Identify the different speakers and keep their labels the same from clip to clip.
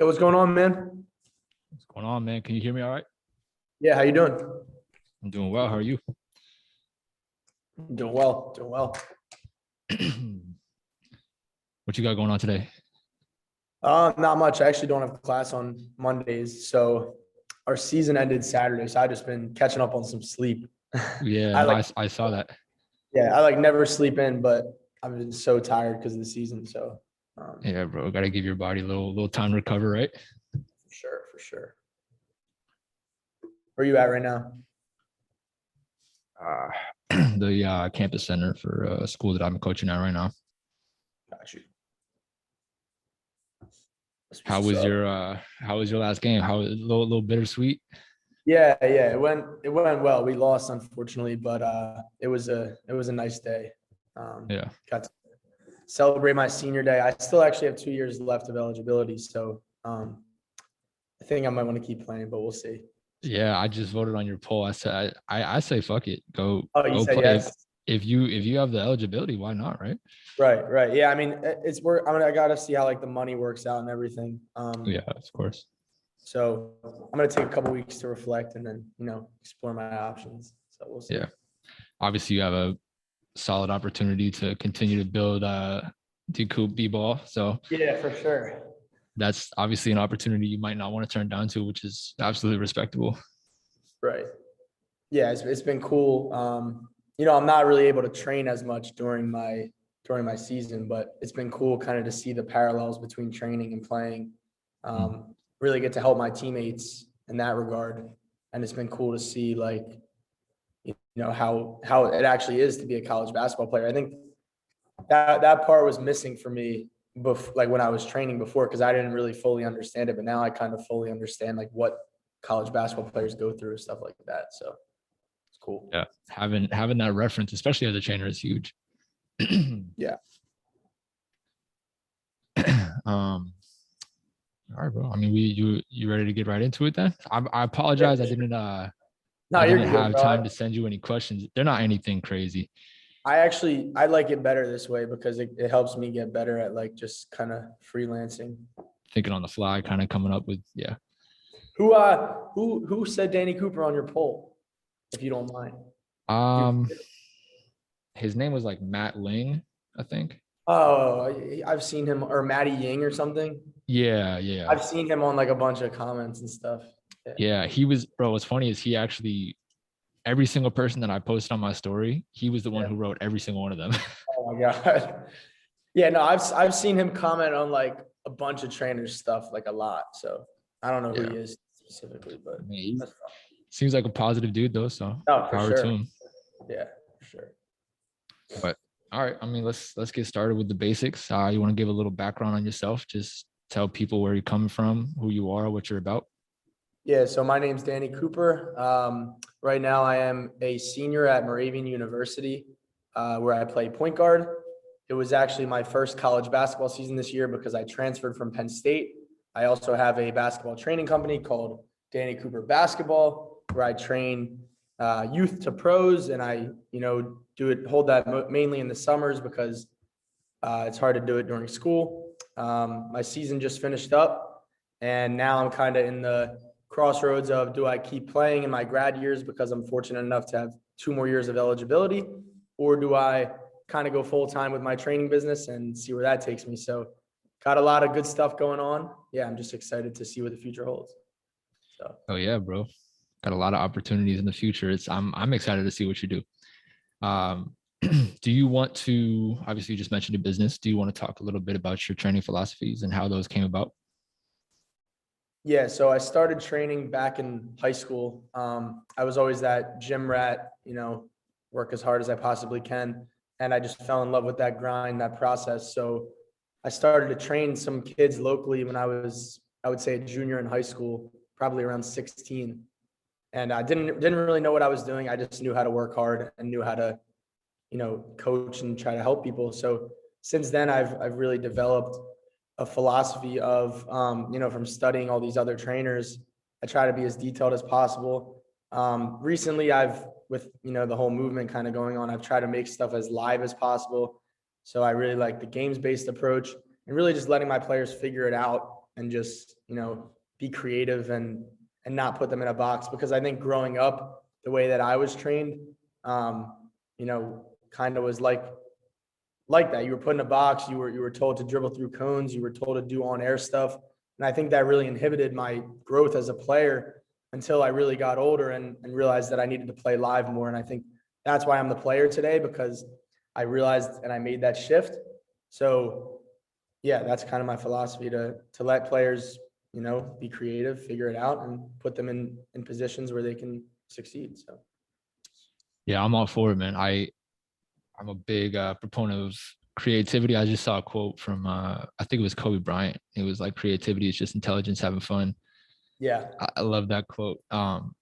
Speaker 1: Yo, what's going on, man?
Speaker 2: What's going on, man? Can you hear me all right?
Speaker 1: Yeah, how you doing?
Speaker 2: I'm doing well. How are you?
Speaker 1: Doing well, doing well.
Speaker 2: What you got going on today?
Speaker 1: Not much. I actually don't have class on Mondays, so our season ended Saturday, so I just been catching up on some sleep.
Speaker 2: Yeah,
Speaker 1: I
Speaker 2: no,
Speaker 1: like,
Speaker 2: I saw that.
Speaker 1: yeah, I like never sleep in, but I've been so tired because of the season. So,
Speaker 2: Yeah, bro. Got to give your body a little time to recover, right?
Speaker 1: for sure, for sure. Where you at right now?
Speaker 2: Uh, the campus center for a school that I'm coaching at right now.
Speaker 1: Got you. That's
Speaker 2: How
Speaker 1: what's
Speaker 2: was
Speaker 1: up.
Speaker 2: your how was your last game? How a little bittersweet?
Speaker 1: Yeah, it went well. We lost unfortunately, but it was a nice day.
Speaker 2: Yeah.
Speaker 1: Got to celebrate my senior day. I still actually have 2 years left of eligibility, so I think I might want to keep playing, but we'll see.
Speaker 2: Yeah, I just voted on your poll. I said I say fuck it.
Speaker 1: Oh, you
Speaker 2: Go
Speaker 1: said
Speaker 2: play.
Speaker 1: yes.
Speaker 2: If you have the eligibility, why not, right?
Speaker 1: Right, right. Yeah, I mean, it's work. I mean, I gotta see how like the money works out and everything.
Speaker 2: Yeah, of course.
Speaker 1: So I'm gonna take a couple weeks to reflect and then explore my options. So we'll see.
Speaker 2: Yeah. Obviously you have a solid opportunity to continue to build Decoup B-ball. So
Speaker 1: Yeah, for sure.
Speaker 2: that's obviously an opportunity you might not want to turn down to, which is absolutely respectable.
Speaker 1: Right. Yeah, it's been cool. I'm not really able to train as much during my season, but it's been cool kind of to see the parallels between training and playing. Really get to help my teammates in that regard, and it's been cool to see like how it actually is to be a college basketball player. I think that part was missing for me like when I was training before because I didn't really fully understand it, but now I kind of fully understand like what college basketball players go through and stuff like that. So it's cool.
Speaker 2: Yeah. Having that reference, especially as a trainer, is huge.
Speaker 1: Yeah.
Speaker 2: um all right, bro. I mean, you ready to get right into it then? I
Speaker 1: Yeah,
Speaker 2: apologize.
Speaker 1: for
Speaker 2: I
Speaker 1: sure.
Speaker 2: didn't
Speaker 1: No,
Speaker 2: I
Speaker 1: you're
Speaker 2: didn't
Speaker 1: good,
Speaker 2: have
Speaker 1: bro.
Speaker 2: time to send you any questions. They're not anything crazy.
Speaker 1: I like it better this way because it helps me get better at like just kind of freelancing.
Speaker 2: Thinking on the fly, kind of coming up with, yeah.
Speaker 1: Who said Danny Cooper on your poll, if you don't mind? Do you,
Speaker 2: Um his name was like Matt Ling, I think.
Speaker 1: oh, I've seen him or Matty Ying or something.
Speaker 2: Yeah.
Speaker 1: I've seen him on like a bunch of comments and stuff. Yeah.
Speaker 2: Yeah, he was, bro. What's funny is he actually, every single person that I posted on my story, he was the one
Speaker 1: Yeah.
Speaker 2: who wrote every single one of them.
Speaker 1: Oh my God. Yeah, no, I've seen him comment on like a bunch of trainers stuff like a lot. So I don't know who
Speaker 2: Yeah.
Speaker 1: he is specifically, but
Speaker 2: I mean, he
Speaker 1: that's fine.
Speaker 2: seems like a positive dude though, so
Speaker 1: No, for
Speaker 2: power to
Speaker 1: sure.
Speaker 2: him.
Speaker 1: Yeah, for sure.
Speaker 2: But all right, I mean, let's get started with the basics. You want to give a little background on yourself? Just tell people where you're coming from, who you are, what you're about.
Speaker 1: Yeah, so my name's Danny Cooper. Right now, I am a senior at Moravian University, where I play point guard. It was actually my first college basketball season this year because I transferred from Penn State. I also have a basketball training company called Danny Cooper Basketball, where I train youth to pros, and I, hold that mainly in the summers because it's hard to do it during school. My season just finished up, and now I'm kind of in the crossroads of do I keep playing in my grad years because I'm fortunate enough to have 2 more years of eligibility, or do I kind of go full time with my training business and see where that takes me? So, got a lot of good stuff going on. Yeah, I'm just excited to see what the future holds. So,
Speaker 2: Oh yeah, bro. Got a lot of opportunities in the future. I'm excited to see what you do. Um, do you want to, obviously you just mentioned a business. Do you want to talk a little bit about your training philosophies and how those came about?
Speaker 1: yeah, so I started training back in high school. I was always that gym rat, work as hard as I possibly can. And I just fell in love with that grind, that process. So I started to train some kids locally when I would say, a junior in high school, probably around 16. And I didn't really know what I was doing. I just knew how to work hard and knew how to, coach and try to help people. So since then, I've really developed a philosophy of, from studying all these other trainers, I try to be as detailed as possible. Recently, with the whole movement kind of going on, I've tried to make stuff as live as possible. So I really like the games-based approach and really just letting my players figure it out and just, be creative and not put them in a box. Because I think growing up, the way that I was trained, kind of was like that. You were put in a box, you were told to dribble through cones, you were told to do on air stuff. And I think that really inhibited my growth as a player until I really got older and realized that I needed to play live more. And I think that's why I'm the player today, because I realized and I made that shift. So yeah, that's kind of my philosophy, to let players, be creative, figure it out, and put them in positions where they can succeed. So
Speaker 2: Yeah, I'm all for it, man. I'm a big proponent of creativity. I just saw a quote from I think it was Kobe Bryant. It was like, creativity is just intelligence having fun.
Speaker 1: yeah,
Speaker 2: I love that quote. I'm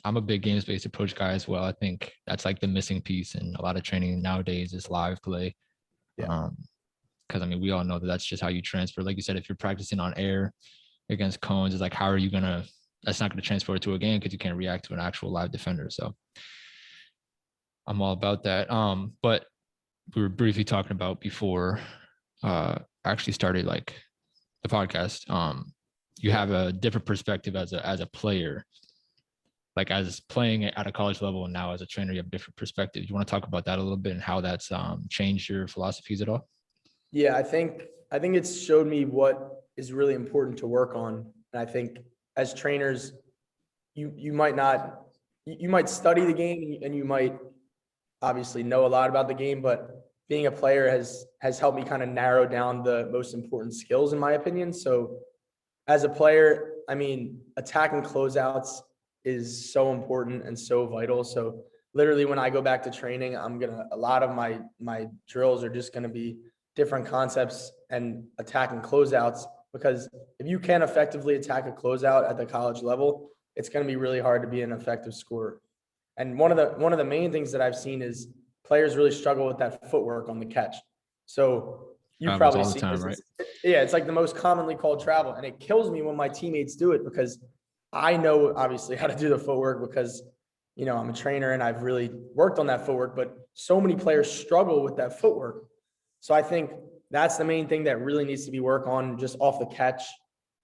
Speaker 2: a big games-based approach guy as well. I think that's like the missing piece in a lot of training nowadays is live play.
Speaker 1: yeah,
Speaker 2: Because I mean, we all know that that's just how you transfer. Like you said, if you're practicing on air against cones, it's like, how are you gonna? That's not gonna transfer to a game because you can't react to an actual live defender. So I'm all about that. But we were briefly talking about before I actually started like the podcast. You have a different perspective as a player, like as playing at a college level, and now as a trainer, you have different perspectives. You want to talk about that a little bit and how that's changed your philosophies at all?
Speaker 1: yeah. I think it's showed me what is really important to work on. And I think as trainers, you might not, you might study the game and you might obviously know a lot about the game, but being a player has helped me kind of narrow down the most important skills, in my opinion. So as a player, I mean, attacking closeouts is so important and so vital. So literally when I go back to training, a lot of my drills are just gonna be different concepts and attacking closeouts, because if you can effectively attack a closeout at the college level, it's gonna be really hard to be an effective scorer. And one of the main things that I've seen is players really struggle with that footwork on the catch. So you've
Speaker 2: Travels
Speaker 1: probably
Speaker 2: all the
Speaker 1: seen
Speaker 2: time,
Speaker 1: this.
Speaker 2: right?
Speaker 1: Yeah, it's like the most commonly called travel. And it kills me when my teammates do it, because I know obviously how to do the footwork, because I'm a trainer and I've really worked on that footwork, but so many players struggle with that footwork. So I think that's the main thing that really needs to be worked on, just off the catch.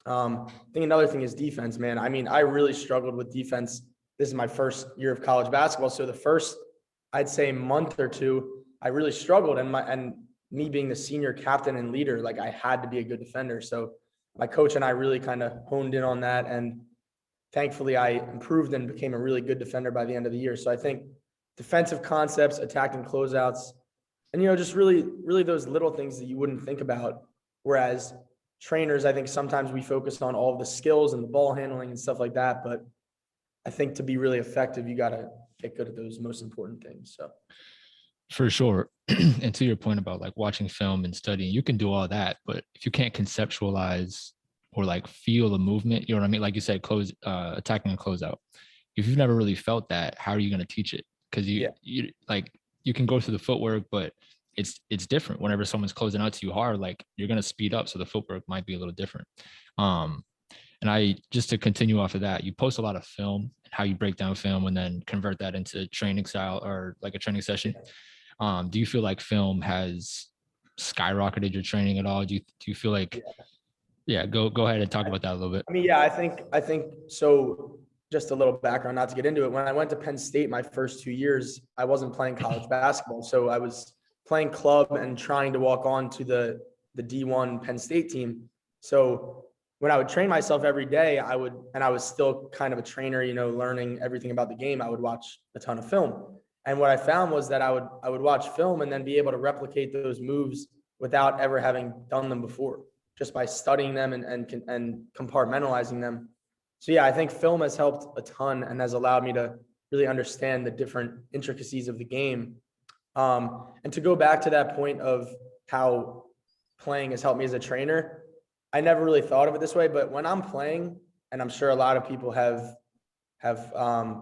Speaker 1: I think another thing is defense, man. I mean, I really struggled with defense. This is my first year of college basketball. So the first, I'd say, month or two, I really struggled. And me being the senior captain and leader, like, I had to be a good defender. So my coach and I really kind of honed in on that. And thankfully I improved and became a really good defender by the end of the year. So I think defensive concepts, attacking closeouts, and, just really, really those little things that you wouldn't think about. Whereas trainers, I think sometimes we focus on all of the skills and the ball handling and stuff like that. But I think to be really effective, you got to get good at those most important things. So
Speaker 2: For sure. And to your point about like watching film and studying, you can do all that, but if you can't conceptualize or like feel the movement, you know what I mean? Like you said, attacking a closeout. If you've never really felt that, how are you going to teach it? Because you like, you can go through the footwork, but it's different. Whenever someone's closing out to you hard, like, you're going to speed up. So the footwork might be a little different. And I, just to continue off of that, you post a lot of film, how you break down film and then convert that into training style or like a training session. Do you feel like film has skyrocketed your training at all? Do you feel like, yeah, go ahead and talk about that a little bit.
Speaker 1: I mean, yeah, I think so. Just a little background, not to get into it. When I went to Penn State my first 2 years, I wasn't playing college basketball. So I was playing club and trying to walk on to the D1 Penn State team. So when I would train myself every day, I was still kind of a trainer, learning everything about the game. I would watch a ton of film. And what I found was that I would watch film and then be able to replicate those moves without ever having done them before, just by studying them and compartmentalizing them. So yeah, I think film has helped a ton and has allowed me to really understand the different intricacies of the game. And to go back to that point of how playing has helped me as a trainer, I never really thought of it this way, but when I'm playing, and I'm sure a lot of people have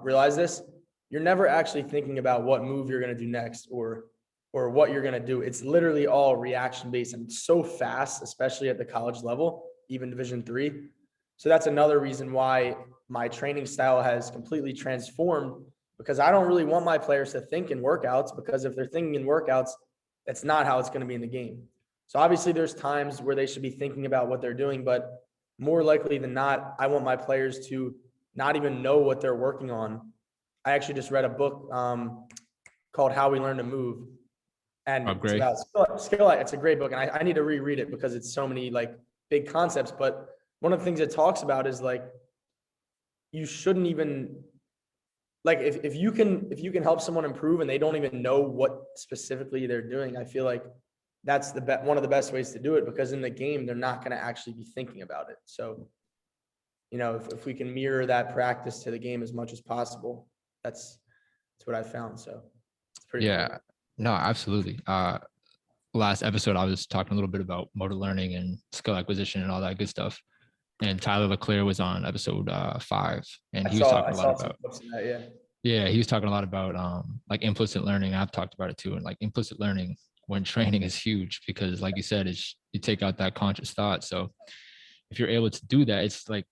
Speaker 1: realized this, you're never actually thinking about what move you're going to do next or what you're going to do. It's literally all reaction based, and it's so fast, especially at the college level, even Division III. So that's another reason why my training style has completely transformed, because I don't really want my players to think in workouts, because if they're thinking in workouts, that's not how it's going to be in the game. So obviously there's times where they should be thinking about what they're doing, but more likely than not, I want my players to not even know what they're working on. I actually just read a book called How We Learn to Move. And
Speaker 2: Oh,
Speaker 1: it's
Speaker 2: great.
Speaker 1: about skill. It's a great book. And I need to reread it because it's so many like big concepts. But one of the things it talks about is like, you shouldn't even like, if you can help someone improve and they don't even know what specifically they're doing, I feel like that's one of the best ways to do it, because in the game, they're not going to actually be thinking about it. So, if we can mirror that practice to the game as much as possible, that's what I found. So it's pretty
Speaker 2: Yeah,
Speaker 1: cool.
Speaker 2: no, absolutely. Last episode, I was talking a little bit about motor learning and skill acquisition and all that good stuff. And Tyler LeClaire was on episode 5, and he was talking
Speaker 1: I
Speaker 2: a lot
Speaker 1: saw some
Speaker 2: about,
Speaker 1: clips of that. Yeah.
Speaker 2: yeah, he was talking a lot about like implicit learning. I've talked about it too. And like implicit learning when training is huge because, like you said, it's you take out that conscious thought. So if you're able to do that, it's like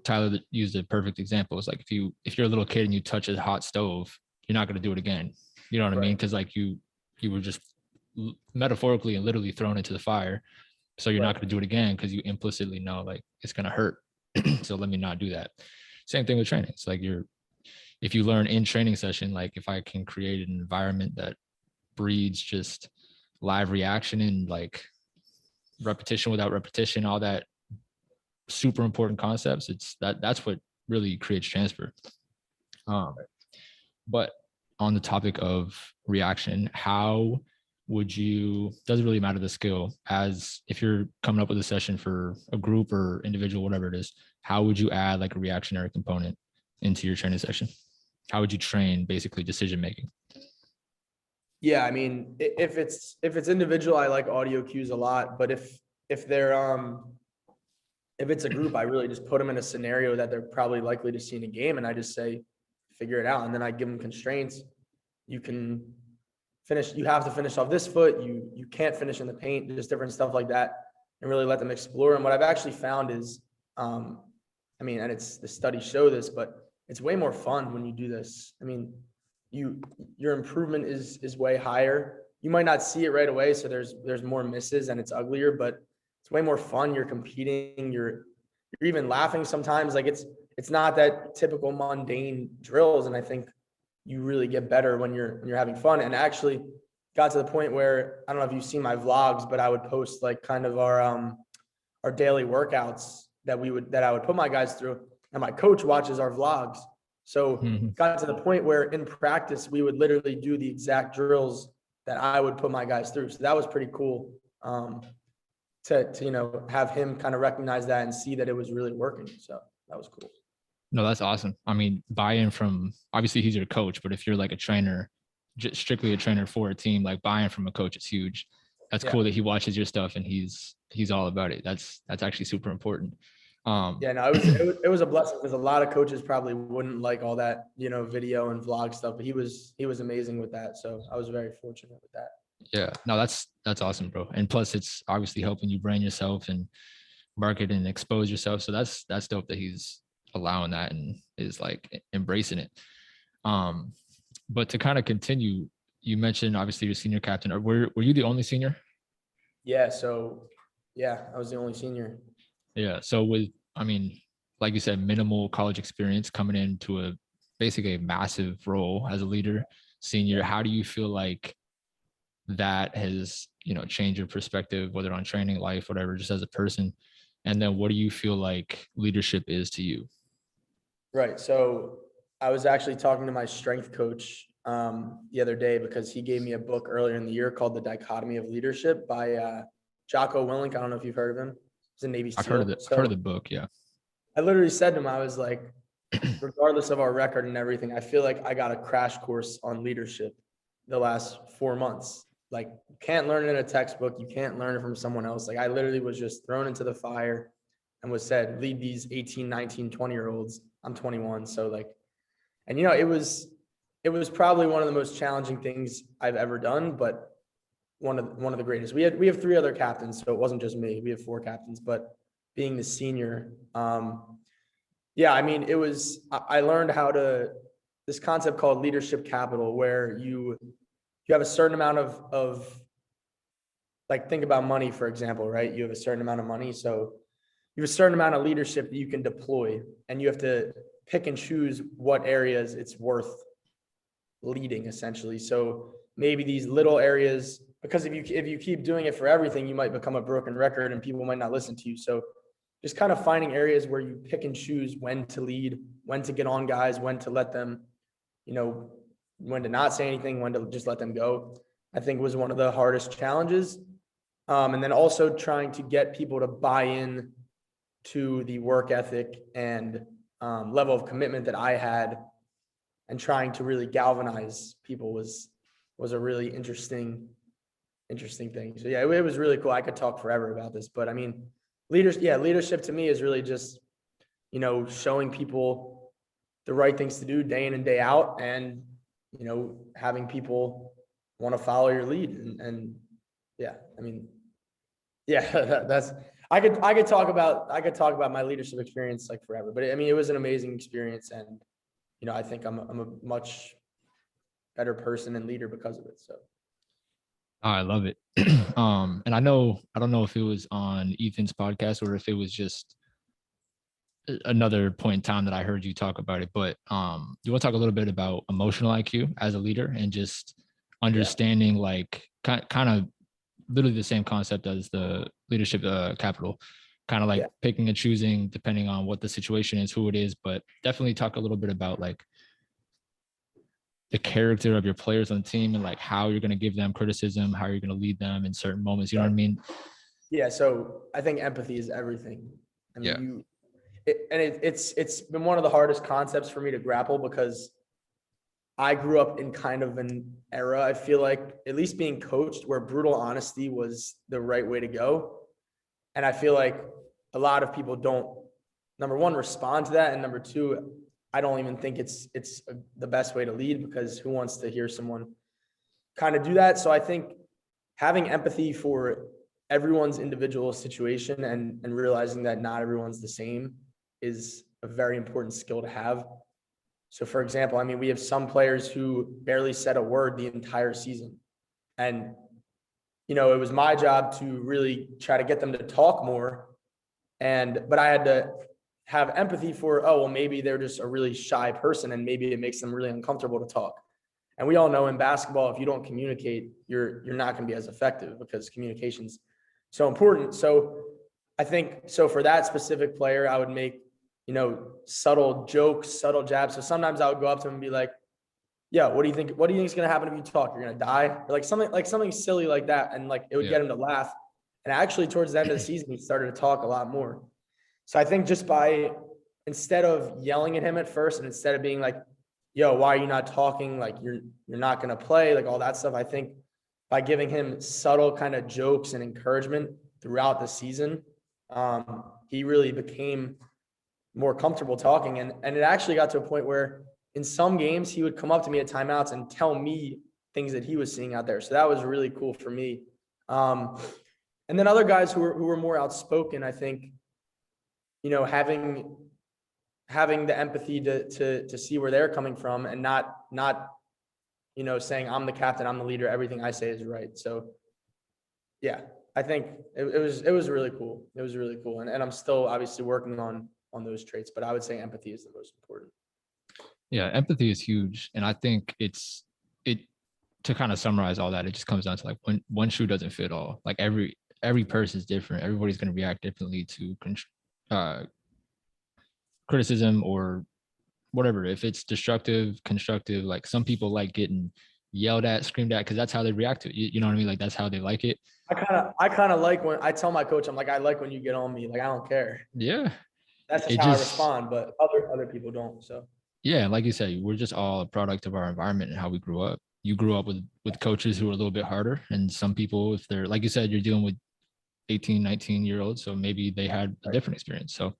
Speaker 2: Tyler used a perfect example. It's like if you're a little kid and you touch a hot stove, you're not going to do it again. You know what I mean?
Speaker 1: Right.
Speaker 2: Because like you were just metaphorically and literally thrown into the fire. So you're not
Speaker 1: Right.
Speaker 2: going to do it again because you implicitly know like it's going to hurt. So let me not do that. Same thing with training. It's like if you learn in training session, like if I can create an environment that breeds just live reaction and like repetition without repetition, all that super important concepts, that's what really creates transfer. But on the topic of reaction, how would you, doesn't really matter the skill, as if you're coming up with a session for a group or individual, whatever it is, how would you add like a reactionary component into your training session? How would you train basically decision making?
Speaker 1: Yeah, I mean, if it's individual, I like audio cues a lot. But if they're if it's a group, I really just put them in a scenario that they're probably likely to see in a game, and I just say, figure it out. And then I give them constraints. You can finish. You have to finish off this foot. You can't finish in the paint. Just different stuff like that, and really let them explore. And what I've actually found is, I mean, and it's the studies show this, but it's way more fun when you do this. I mean, your improvement is way higher. You might not see it right away, so there's more misses and it's uglier, but it's way more fun. You're competing, you're even laughing sometimes. Like it's not that typical mundane drills, and I think you really get better when you're having fun. And actually got to the point where, I don't know if you've seen my vlogs, but I would post like kind of our daily workouts that I would put my guys through, and my coach watches our vlogs. So got to the point where in practice, we would literally do the exact drills that I would put my guys through. So that was pretty cool to have him kind of recognize that and see that it was really working. So that was cool.
Speaker 2: No, that's awesome. I mean, buy-in from, obviously he's your coach, but if you're like a trainer, just strictly a trainer for a team, like buy-in from a coach is huge. That's cool that he watches your stuff and he's all about it. That's actually super important.
Speaker 1: Yeah, no, it was a blessing, because a lot of coaches probably wouldn't like all that, video and vlog stuff, but he was amazing with that. So I was very fortunate with that.
Speaker 2: Yeah, no, that's awesome, bro. And plus it's obviously helping you brand yourself and market and expose yourself. So that's dope that he's allowing that and is like embracing it. But to kind of continue, you mentioned obviously your senior captain. Or were you the only senior?
Speaker 1: Yeah. So yeah, I was the only senior.
Speaker 2: Yeah. So I mean, like you said, minimal college experience coming into basically a massive role as a leader, senior. How do you feel like that has, changed your perspective, whether on training, life, whatever, just as a person? And then what do you feel like leadership is to you?
Speaker 1: Right. So I was actually talking to my strength coach the other day, because he gave me a book earlier in the year called The Dichotomy of Leadership by Jocko Willink. I don't know if you've heard of him. He's a Navy SEAL.
Speaker 2: I've heard of the book. Yeah.
Speaker 1: I literally said to him, I was like, regardless of our record and everything, I feel like I got a crash course on leadership the last 4 months. Like, you can't learn it in a textbook. You can't learn it from someone else. Like, I literally was just thrown into the fire and was said, lead these 18, 19, 20-year-olds. I'm 21. So like, and it was probably one of the most challenging things I've ever done, but one of the greatest. We have 3 other captains, so it wasn't just me. We have 4 captains, but being the senior, yeah, I mean, I learned this concept called leadership capital, where you have a certain amount of like, think about money, for example, right? You have a certain amount of money. So you have a certain amount of leadership that you can deploy, and you have to pick and choose what areas it's worth leading, essentially. So maybe these little areas, because if you keep doing it for everything, you might become a broken record and people might not listen to you. So just kind of finding areas where you pick and choose when to lead, when to get on guys, when to let them, when to not say anything, when to just let them go, I think was one of the hardest challenges. And then also trying to get people to buy in to the work ethic and level of commitment that I had, and trying to really galvanize people was a really interesting thing. So yeah, it was really cool. I could talk forever about this, but I mean, leadership to me is really just, showing people the right things to do day in and day out, and, having people want to follow your lead. And yeah, I mean, yeah, that's, I could talk about my leadership experience like forever, but I mean, it was an amazing experience, and, I think I'm a much better person and leader because of it. So.
Speaker 2: Oh, I love it. And I don't know if it was on Ethan's podcast or if it was just another point in time that I heard you talk about it, but you want to talk a little bit about emotional IQ as a leader and just understanding like kind of literally the same concept as the leadership capital, kind of like picking and choosing depending on what the situation is, who it is, but definitely talk a little bit about like the character of your players on the team and like how you're going to give them criticism, how you're going to lead them in certain moments. You know what I mean?
Speaker 1: Yeah. So I think empathy is everything. I mean, it's been one of the hardest concepts for me to grapple, because I grew up in kind of an era, I feel like, at least being coached, where brutal honesty was the right way to go. And I feel like a lot of people don't, number one, respond to that. And number two, I don't even think it's the best way to lead, because who wants to hear someone kind of do that? So I think having empathy for everyone's individual situation and realizing that not everyone's the same is a very important skill to have. So for example, I mean, we have some players who barely said a word the entire season. And, it was my job to really try to get them to talk more. But I had to have empathy for, oh, well, maybe they're just a really shy person and maybe it makes them really uncomfortable to talk. And we all know in basketball, if you don't communicate, you're not going to be as effective, because communication's so important. So I think, so for that specific player, I would make, subtle jokes, subtle jabs. So sometimes I would go up to him and be like, yeah, what do you think is going to happen if you talk? You're going to die? Or like something silly like that. And like, it would get him to laugh. And actually towards the end of the season, he started to talk a lot more. So I think just instead of yelling at him at first, and instead of being like, yo, why are you not talking? Like, you're not going to play, like all that stuff. I think by giving him subtle kind of jokes and encouragement throughout the season, he really became more comfortable talking. And it actually got to a point where in some games he would come up to me at timeouts and tell me things that he was seeing out there. So that was really cool for me. And then other guys who were more outspoken, I think, having the empathy to see where they're coming from, and not saying I'm the captain, I'm the leader, everything I say is right. So yeah, I think it was really cool. It was really cool. And I'm still obviously working on those traits, but I would say empathy is the most important.
Speaker 2: Yeah, empathy is huge. And I think to kind of summarize all that, it just comes down to like one shoe doesn't fit all. Like every person is different. Everybody's going to react differently to criticism or whatever. If it's destructive, constructive, like some people like getting yelled at, screamed at, because that's how they react to it. You know what I mean? Like that's how they like it.
Speaker 1: I kind of like when I tell my coach, I'm like, I like when you get on me. Like, I don't care.
Speaker 2: Yeah.
Speaker 1: That's just how I respond, but other people don't. So
Speaker 2: yeah, like you said, we're just all a product of our environment and how we grew up. You grew up with coaches who are a little bit harder, and some people, if they're like you said, you're dealing with 18, 19-year-olds, so maybe they had a different experience. So,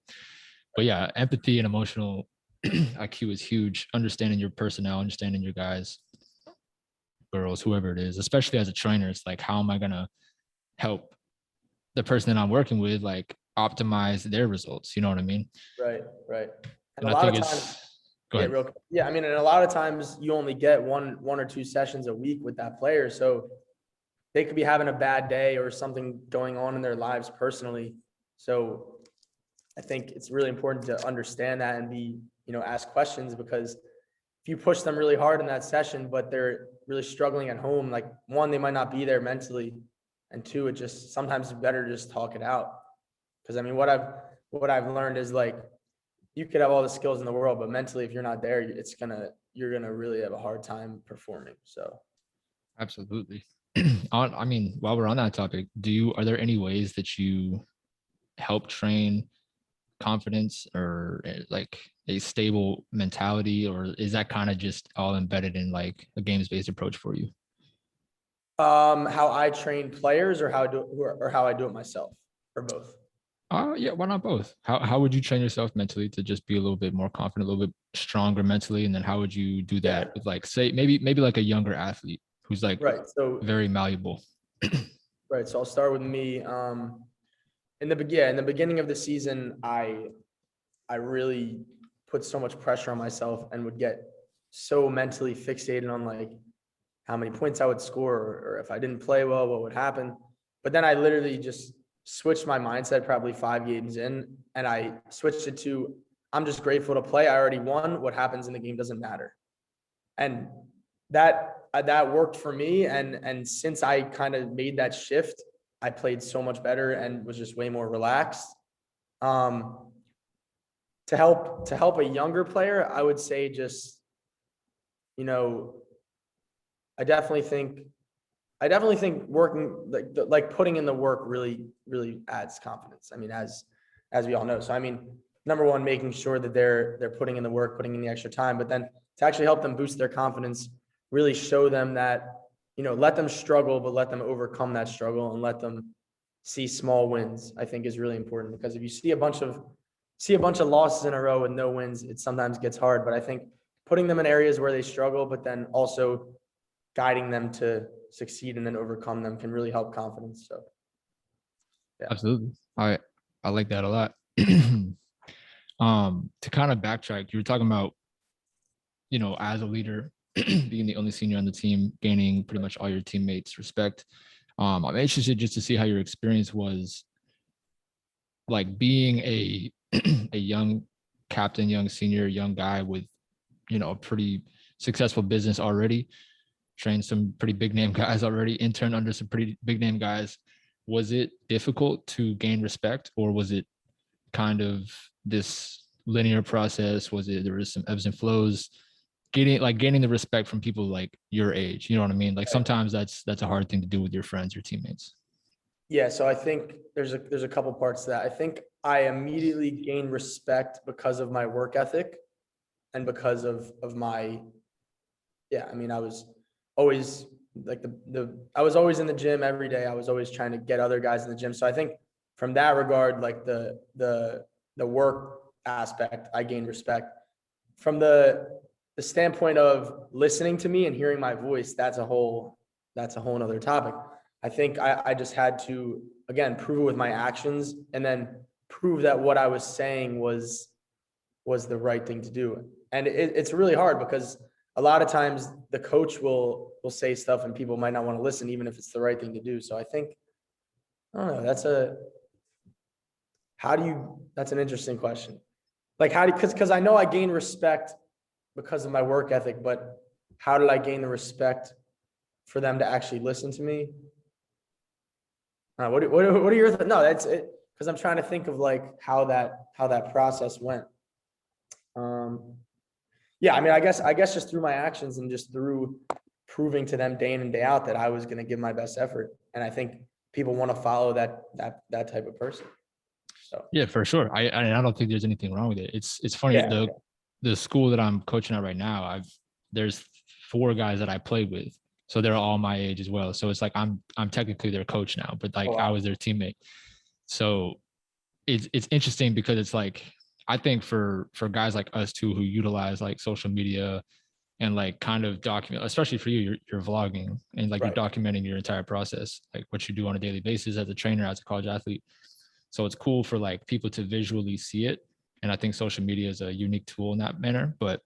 Speaker 2: but yeah, empathy and emotional IQ is huge. Understanding your personnel, understanding your guys, girls, whoever it is, especially as a trainer, it's like, how am I gonna help the person that I'm working with like optimize their results? You know what I mean?
Speaker 1: Right. And
Speaker 2: And
Speaker 1: a
Speaker 2: I
Speaker 1: lot
Speaker 2: think
Speaker 1: of
Speaker 2: it's
Speaker 1: times,
Speaker 2: go ahead.
Speaker 1: I mean, and a lot of times you only get one or two sessions a week with that player. So they could be having a bad day or something going on in their lives personally. So I think it's really important to understand that and be, ask questions, because if you push them really hard in that session, but they're really struggling at home, like one, they might not be there mentally. And two, it just sometimes it's better to just talk it out. Because I mean, what I've learned is like, you could have all the skills in the world, but mentally, if you're not there, you're gonna really have a hard time performing. So
Speaker 2: Absolutely. I mean, while we're on that topic, are there any ways that you help train confidence or like a stable mentality, or is that kind of just all embedded in like a games-based approach for you?
Speaker 1: how I train players, or how I do it myself, or both?
Speaker 2: Yeah, why not both? How would you train yourself mentally to just be a little bit more confident, a little bit stronger mentally, and then how would you do that
Speaker 1: Yeah.
Speaker 2: with like say maybe like a younger athlete who's like
Speaker 1: Right. So
Speaker 2: very malleable?
Speaker 1: right. So I'll start with me. In the beginning of the season, I really put so much pressure on myself and would get so mentally fixated on like how many points I would score, or if I didn't play well, what would happen. But then I literally just switched my mindset probably 5 games in, and I switched it to, I'm just grateful to play. I already won. What happens in the game doesn't matter. And that worked for me. And since I kind of made that shift, I played so much better and was just way more relaxed. Um, to help a younger player, I would say just, you know, I definitely think working like putting in the work really, really adds confidence. I mean, as we all know. So I mean, number one, making sure that they're putting in the work, putting in the extra time, but then to actually help them boost their confidence, really show them that, let them struggle, but let them overcome that struggle and let them see small wins, I think is really important. Because if you see a bunch of losses in a row with no wins, it sometimes gets hard. But I think putting them in areas where they struggle, but then also guiding them to succeed and then overcome them can really help confidence. So yeah.
Speaker 2: Absolutely. I like that a lot. To kind of backtrack, you were talking about, as a leader, being the only senior on the team, gaining pretty much all your teammates' respect. I'm interested just to see how your experience was like being a a young captain, young senior, young guy with, a pretty successful business already, trained some pretty big name guys already, interned under some pretty big name guys. Was it difficult to gain respect, or was it kind of this linear process? There was some ebbs and flows, gaining the respect from people like your age? You know what I mean? Like sometimes that's a hard thing to do with your friends, your teammates.
Speaker 1: Yeah. So I think there's a couple parts to that. I think I immediately gained respect because of my work ethic and because of my, yeah, I mean, I was always like I was always in the gym every day. I was always trying to get other guys in the gym. So I think from that regard, like the work aspect, I gained respect. From the standpoint of listening to me and hearing my voice, that's a whole nother topic. I think I just had to, again, prove it with my actions, and then prove that what I was saying was the right thing to do. And it's really hard because a lot of times the coach will say stuff and people might not want to listen, even if it's the right thing to do. So I think, I don't know, that's an interesting question. Like because I know I gained respect because of my work ethic, but how did I gain the respect for them to actually listen to me? What are your thoughts? No, that's it. Because I'm trying to think of like how that process went. Yeah, I mean, I guess just through my actions and just through proving to them day in and day out that I was going to give my best effort. And I think people want to follow that type of person. So
Speaker 2: Yeah, for sure. I don't think there's anything wrong with it. It's funny.
Speaker 1: yeah,
Speaker 2: The school that I'm coaching at right now, there's 4 guys that I played with, so they're all my age as well. So it's like I'm technically their coach now, but like I was their teammate. So it's interesting because it's like, I think for guys like us too, who utilize like social media and like kind of document, especially for you, you're vlogging and like you're documenting your entire process, like what you do on a daily basis as a trainer, as a college athlete. So it's cool for like people to visually see it. And I think social media is a unique tool in that manner, but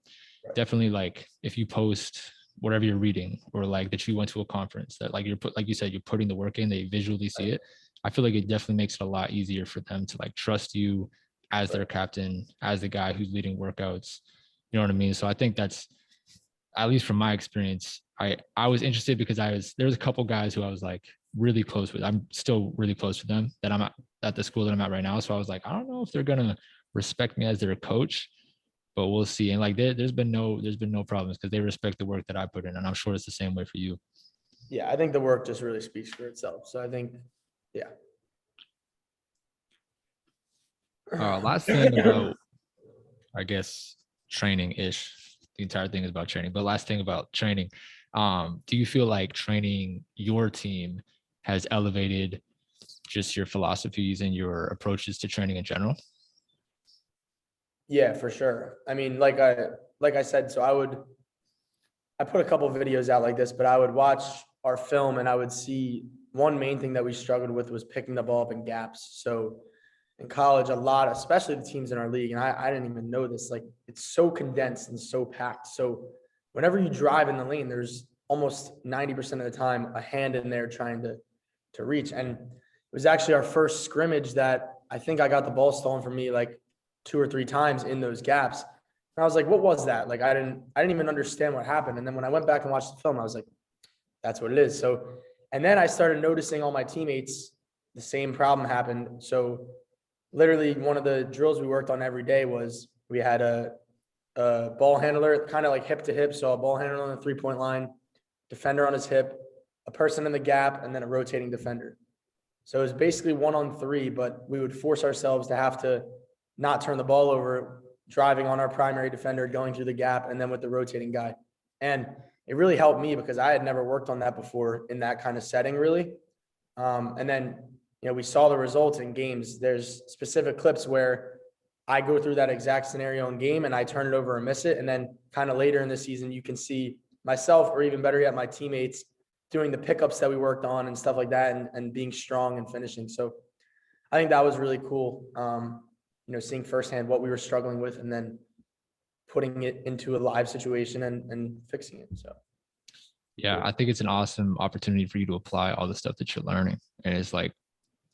Speaker 2: definitely like if you post whatever you're reading, or like that you went to a conference, that like like you said, you're putting the work in, they visually see it. I feel like it definitely makes it a lot easier for them to like trust you as their captain, as the guy who's leading workouts. You know what I mean? So I think that's, at least from my experience, I was interested because there's a couple guys who I was like really close with. I'm still really close with them that I'm at the school that I'm at right now. So I was like, I don't know if they're gonna respect me as their coach, but we'll see. And like there's been no problems because they respect the work that I put in, and I'm sure it's the same way for you.
Speaker 1: Yeah, I think the work just really speaks for itself. So I think, yeah.
Speaker 2: Last thing about, I guess, training ish. The entire thing is about training, but last thing about training. Do you feel like training your team has elevated just your philosophies and your approaches to training in general?
Speaker 1: Yeah, for sure. I mean, like I said, so I put a couple of videos out like this, but I would watch our film and I would see one main thing that we struggled with was picking the ball up in gaps. So in college, a lot, especially the teams in our league, and I didn't even know this, like it's so condensed and so packed. So whenever you drive in the lane, there's almost 90% of the time a hand in there trying to reach. And it was actually our first scrimmage that I think I got the ball stolen from me like 2 or 3 times in those gaps. And I was like, what was that? Like I didn't even understand what happened. And then when I went back and watched the film, I was like, that's what it is. So, and then I started noticing all my teammates, the same problem happened. So literally one of the drills we worked on every day was we had a ball handler kind of like hip to hip. So a ball handler on the 3-point line, defender on his hip, a person in the gap, and then a rotating defender. So it was basically 1-on-3, but we would force ourselves to have to not turn the ball over, driving on our primary defender, going through the gap, and then with the rotating guy. And it really helped me because I had never worked on that before in that kind of setting, really. And then, we saw the results in games. There's specific clips where I go through that exact scenario in game and I turn it over and miss it. And then kind of later in the season, you can see myself, or even better yet, my teammates doing the pickups that we worked on and stuff like that, and being strong and finishing. So I think that was really cool. Seeing firsthand what we were struggling with and then putting it into a live situation and fixing it. So.
Speaker 2: Yeah, I think it's an awesome opportunity for you to apply all the stuff that you're learning. And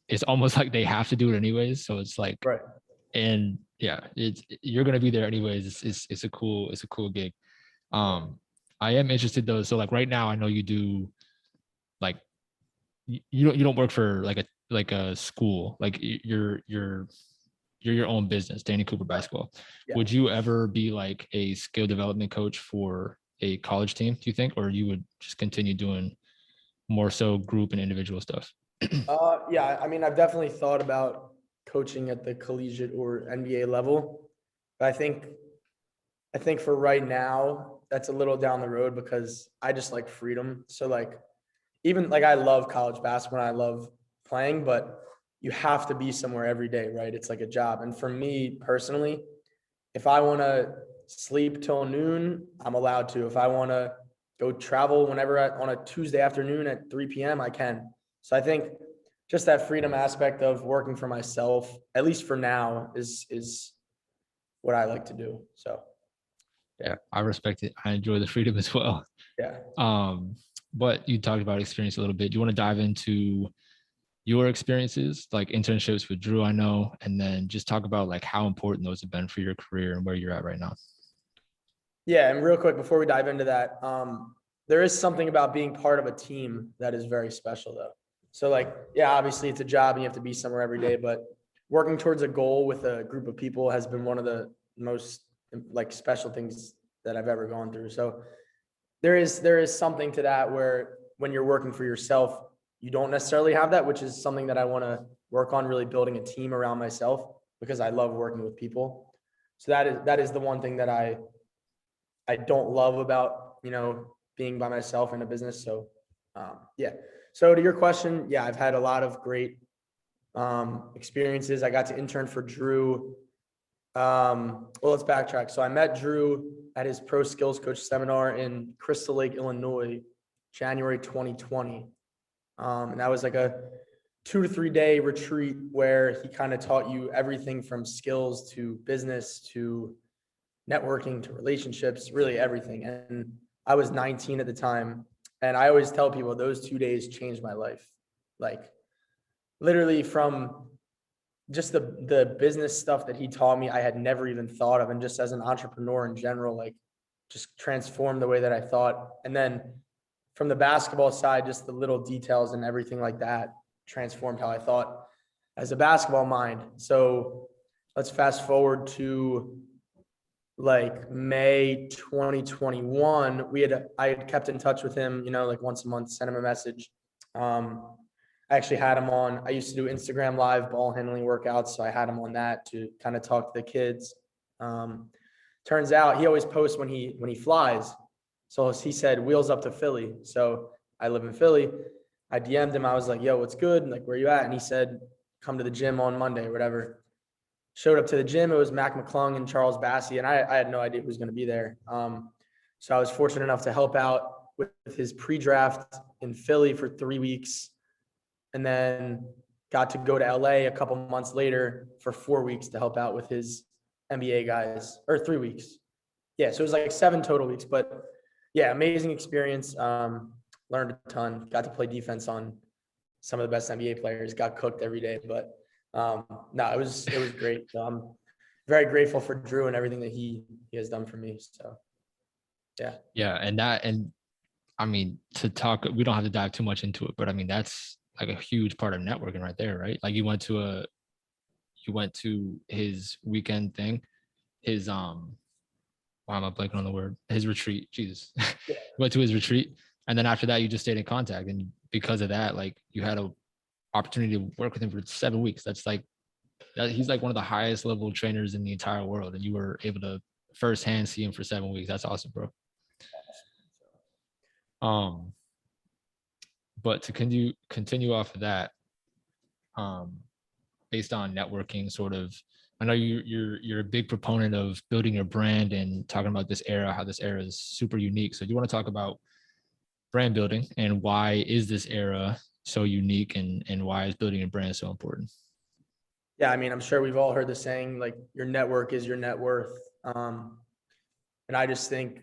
Speaker 2: it's almost like they have to do it anyways. So it's like,
Speaker 1: right.
Speaker 2: And yeah, you're going to be there anyways. It's a cool gig. I am interested though. So like right now, I know you do like, you don't work for like a school, like you're your own business, Danny Cooper Basketball. Yeah. Would you ever be like a skill development coach for a college team, do you think, or you would just continue doing more so group and individual stuff?
Speaker 1: Yeah, I mean, I've definitely thought about coaching at the collegiate or NBA level, but I think for right now, that's a little down the road because I just like freedom. So like, even like I love college basketball and I love playing, but you have to be somewhere every day, right? It's like a job. And for me personally, if I want to sleep till noon, I'm allowed to. If I want to go travel whenever on a Tuesday afternoon at 3 p.m., I can. So I think just that freedom aspect of working for myself, at least for now, is what I like to do. So
Speaker 2: yeah, I respect it. I enjoy the freedom as well.
Speaker 1: Yeah.
Speaker 2: But you talked about experience a little bit. Do you want to dive into your experiences, like internships with Drew, I know, and then just talk about like how important those have been for your career and where you're at right now?
Speaker 1: Yeah, and real quick before we dive into that, there is something about being part of a team that is very special though. So like, yeah, obviously it's a job and you have to be somewhere every day, but working towards a goal with a group of people has been one of the most like special things that I've ever gone through. So there is something to that where when you're working for yourself, you don't necessarily have that, which is something that I want to work on, really building a team around myself because I love working with people. So that is the one thing that I don't love about, being by myself in a business. So yeah. So to your question, yeah, I've had a lot of great experiences. I got to intern for Drew. Well, let's backtrack. So I met Drew at his pro skills coach seminar in Crystal Lake, Illinois, January 2020. And that was like a 2 to 3 day retreat where he kind of taught you everything from skills to business to networking to relationships, really everything. And I was 19 at the time. And I always tell people those 2 days changed my life. Like literally from just the business stuff that he taught me, I had never even thought of. And just as an entrepreneur in general, like just transformed the way that I thought. And then from the basketball side, just the little details and everything like that transformed how I thought as a basketball mind. So let's fast forward to like May 2021. I had kept in touch with him, like once a month, sent him a message. I actually had him on. I used to do Instagram live ball handling workouts, so I had him on that to kind of talk to the kids. Turns out he always posts when he flies. So he said wheels up to Philly. So I live in Philly. I DM'd him. I was like, yo, what's good? Like, where you at? And he said, come to the gym on Monday or whatever. Showed up to the gym. It was Mac McClung and Charles Bassey, and I had no idea who was going to be there. So I was fortunate enough to help out with his pre-draft in Philly for 3 weeks, and then got to go to LA a couple months later for 4 weeks to help out with his NBA guys, or 3 weeks. Yeah, so it was like 7 total weeks, but yeah, amazing experience. Learned a ton. Got to play defense on some of the best NBA players. Got cooked every day, but no, it was great. So I'm very grateful for Drew and everything that he has done for me. So yeah.
Speaker 2: Yeah. And I mean, we don't have to dive too much into it, but I mean, that's like a huge part of networking right there, right? Like you went to his weekend thing, his, why am I blanking on the word? His retreat. Jesus.
Speaker 1: Yeah.
Speaker 2: Went to his retreat. And then after that, you just stayed in contact. And because of that, like you had a opportunity to work with him for 7 weeks. That's like, he's like one of the highest level trainers in the entire world. And you were able to firsthand see him for 7 weeks. That's awesome, bro. But to continue off of that, based on networking, sort of, I know you're a big proponent of building your brand and talking about this era, how this era is super unique. So do you want to talk about brand building and why is this era so unique, and why is building a brand so important?
Speaker 1: Yeah, I mean, I'm sure we've all heard the saying, like, your network is your net worth. And I just think,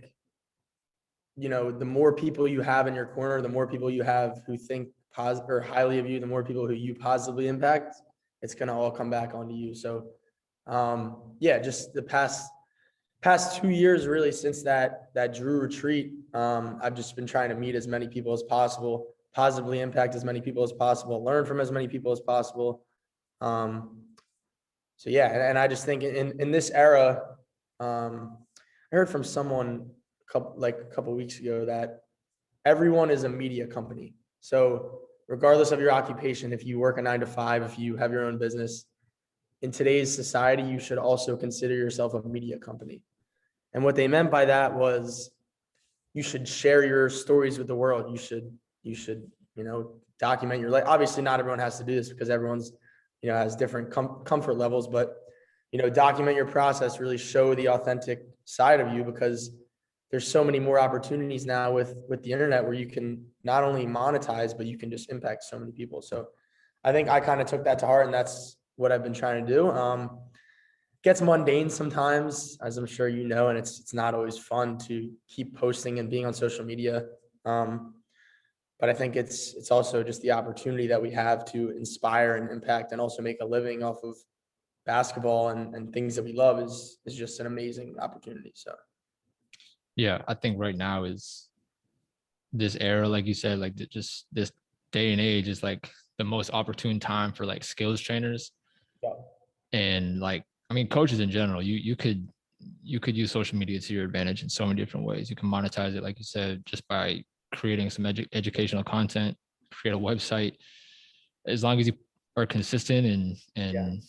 Speaker 1: the more people you have in your corner, the more people you have who think positive or highly of you, the more people who you positively impact, it's going to all come back onto you. So yeah, just the past 2 years, really, since that Drew retreat, I've just been trying to meet as many people as possible, positively impact as many people as possible, learn from as many people as possible. So yeah, and I just think in this era, I heard from someone a couple weeks ago that everyone is a media company. So regardless of your occupation, if you work a 9 to 5, if you have your own business, in today's society, you should also consider yourself a media company. And what they meant by that was you should share your stories with the world. You should, document your life. Obviously, not everyone has to do this because everyone's, has different comfort levels, but, document your process, really show the authentic side of you, because there's so many more opportunities now with the internet where you can not only monetize, but you can just impact so many people. So I think I kind of took that to heart, and that's what I've been trying to do. Gets mundane sometimes, as I'm sure you know, and it's not always fun to keep posting and being on social media. But I think it's also just the opportunity that we have to inspire and impact and also make a living off of basketball and things that we love is just an amazing opportunity. So
Speaker 2: Yeah, I think right now is this era, like you said, like just this day and age is like the most opportune time for like skills trainers.
Speaker 1: yeah.
Speaker 2: And like, I mean, coaches in general, you could use social media to your advantage in so many different ways. You can monetize it, like you said, just by creating some educational content, create a website. As long as you are consistent and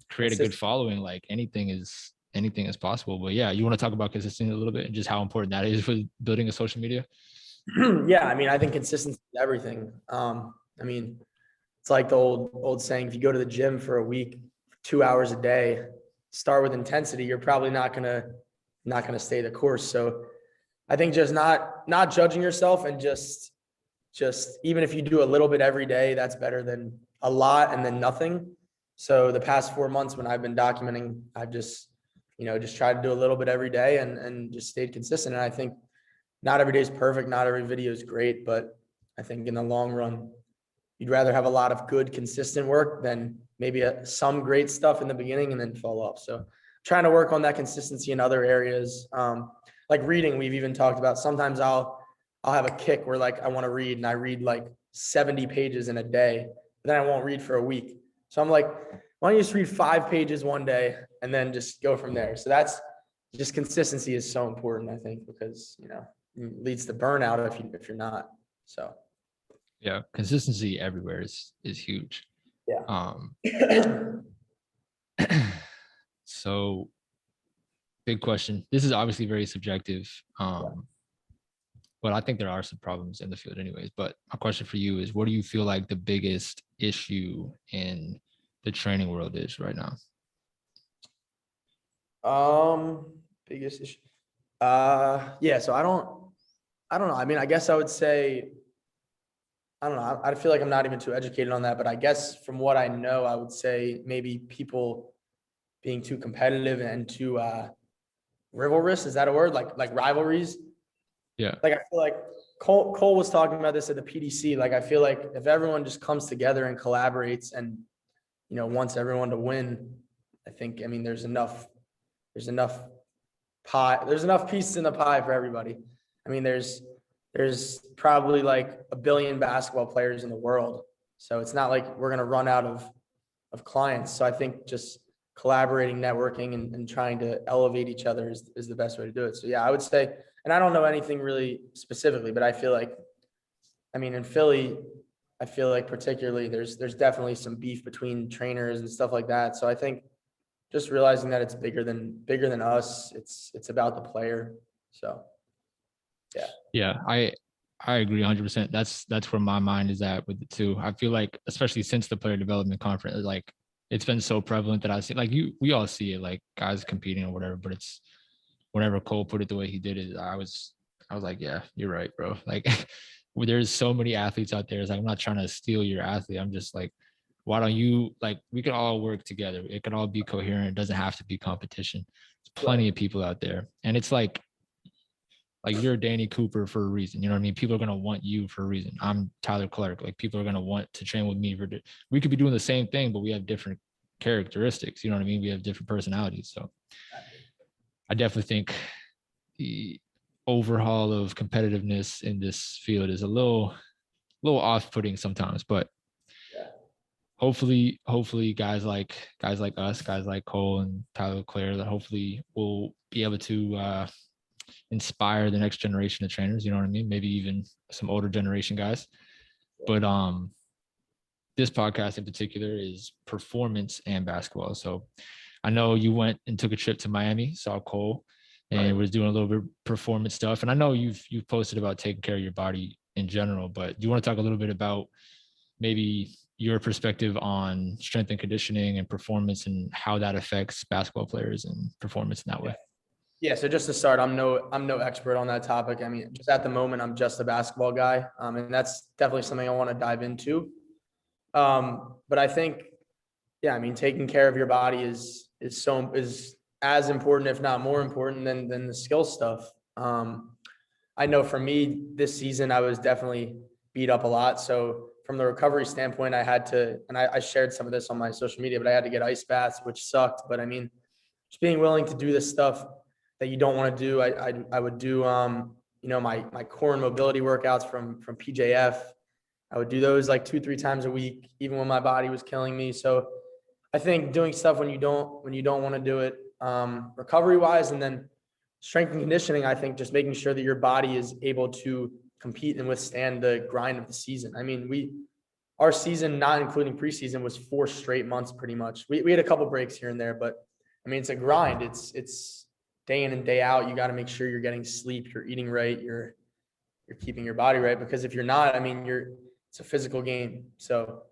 Speaker 2: create a good following, like anything is possible. But yeah, you want to talk about consistency a little bit and just how important that is for building a social media?
Speaker 1: Yeah, I mean, I think consistency is everything. I mean, it's like the old saying, if you go to the gym for a week, 2 hours a day, start with intensity, you're probably not gonna stay the course. So I think just not judging yourself, and just even if you do a little bit every day, that's better than a lot and then nothing. So the past 4 months when I've been documenting, I've just tried to do a little bit every day and just stayed consistent. And I think not every day is perfect. Not every video is great, but I think in the long run, you'd rather have a lot of good, consistent work than maybe some great stuff in the beginning and then fall off. So trying to work on that consistency in other areas. Like reading, we've even talked about. Sometimes I'll have a kick where like I want to read and I read like 70 pages in a day, but then I won't read for a week. So I'm like, why don't you just read 5 pages one day and then just go from there? So that's just consistency is so important, I think, because, you know, it leads to burnout if you're not. So
Speaker 2: Yeah, consistency everywhere is huge.
Speaker 1: yeah.
Speaker 2: So big question. This is obviously very subjective. But I think there are some problems in the field anyways. But my question for you is, what do you feel like the biggest issue in the training world is right now?
Speaker 1: Biggest issue. Yeah, so I don't know. I mean, I guess I would say, I don't know. I feel like I'm not even too educated on that, but I guess from what I know, I would say maybe people being too competitive and too rivalrous. Is that a word? Like rivalries?
Speaker 2: Yeah.
Speaker 1: Like I feel like Cole was talking about this at the PDC. Like I feel like if everyone just comes together and collaborates and, you know, wants everyone to win, I think, I mean, there's enough pieces in the pie for everybody. I mean, there's probably like 1 billion basketball players in the world. So it's not like we're going to run out of clients. So I think just collaborating, networking, and trying to elevate each other is the best way to do it. So yeah, I would say, and I don't know anything really specifically, but I feel like, I mean, in Philly, I feel like particularly there's definitely some beef between trainers and stuff like that. So I think just realizing that it's bigger than us. It's about the player. So yeah.
Speaker 2: Yeah, I agree 100%. That's where my mind is at with it too. I feel like, especially since the player development conference, like it's been so prevalent that I see, like we all see it, like guys competing or whatever. But it's whenever Cole put it the way he did it, I was like, yeah, you're right, bro. Like there's so many athletes out there. It's like, I'm not trying to steal your athlete. I'm just like, why don't you, like, we can all work together. It can all be coherent. It doesn't have to be competition. There's plenty of people out there. And it's like you're Danny Cooper for a reason. You know what I mean? People are going to want you for a reason. I'm Tyler Clark. Like people are going to want to train with me. We could be doing the same thing, but we have different characteristics. You know what I mean? We have different personalities. So I definitely think the overhaul of competitiveness in this field is a little off-putting sometimes, but hopefully guys like us, guys like Cole and Tyler Claire, that hopefully will be able to inspire the next generation of trainers. You know what I mean? Maybe even some older generation guys. But this podcast in particular is performance and basketball. So I know you went and took a trip to Miami, saw Cole, and was doing a little bit of performance stuff. And I know you've posted about taking care of your body in general, but do you want to talk a little bit about maybe your perspective on strength and conditioning and performance and how that affects basketball players and performance in that way?
Speaker 1: Yeah. So just to start, I'm no expert on that topic. I mean, just at the moment, I'm just a basketball guy. And that's definitely something I want to dive into. But I think, yeah, I mean, taking care of your body is as important, if not more important than the skill stuff. I know for me this season, I was definitely beat up a lot. So from the recovery standpoint, I had to, and I shared some of this on my social media, but I had to get ice baths, which sucked. But I mean, just being willing to do this stuff that you don't want to do. I would do, you know, my core and mobility workouts from PJF. I would do those like 2-3 times a week, even when my body was killing me. So I think doing stuff when you don't want to do it, recovery wise, and then strength and conditioning, I think just making sure that your body is able to compete and withstand the grind of the season. I mean, our season, not including preseason, was 4 straight months pretty much. We had a couple breaks here and there, but I mean, it's a grind. It's day in and day out. You got to make sure you're getting sleep, you're eating right, you're keeping your body right, because if you're not, I mean, it's a physical game. So